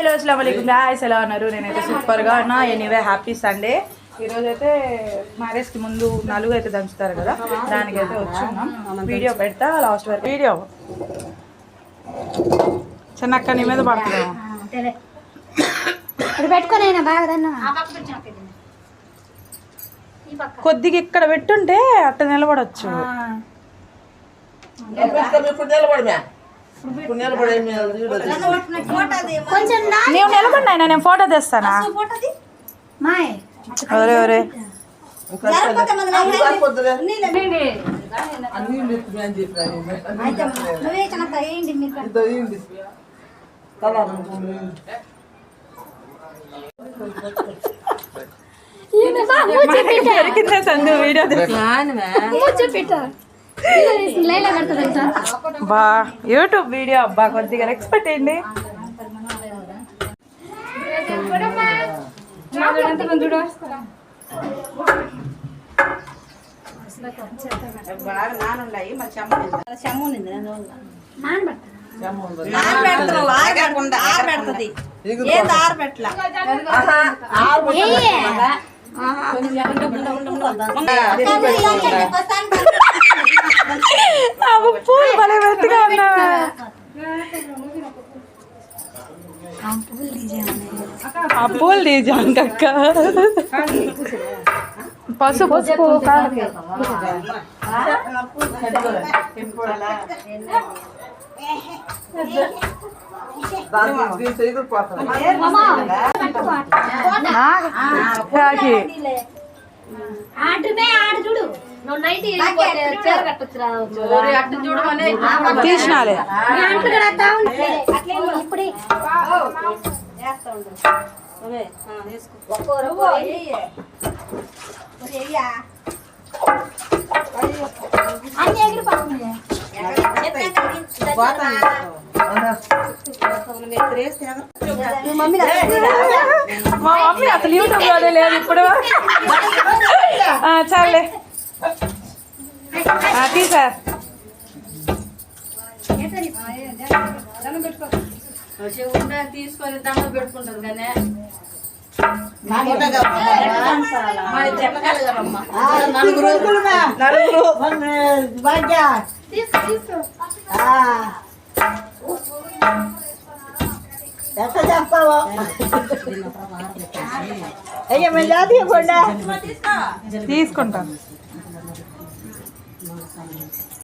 Hello అస్సలాము అలైకుం guys, ఎలా ఉన్నారు? నేనైతే సూపర్గా ఉన్నా. Anyway happy Sunday. ఈరోజైతే మ్యారేజ్కి ముందు నలుగు అయితే దంచుతారు కదా, దానికైతే వచ్చున్నాం. వీడియో పెడతా లాస్ట్ వరకు. వీడియో చిన్నక్క నీ మీద పడుతున్నాము. కొద్దిగా ఇక్కడ పెట్టుంటే అట్ట నిలబడచ్చు. నీవు నిలబడినా నేను ఫోటో తెస్తానా? ఒరే ఒరే సందు వీడియో బా యూట్యూబ్ వీడియో అబ్బా, కొద్దిగా ఎక్స్పెక్ట్ అయ్యండి. పూలు భలే మెత్తగా ఉన్నావా? ఆ పూలు తీజాంకక్క. పసుపు తీసినాలే. మా మమ్మీ అసలు యూట్యూబ్ లోనే లేదు ఇప్పుడు. చాలే తీసా. తీసుకొని దండ పెట్టుకుంటారు కానీ తీసుకుంటాను.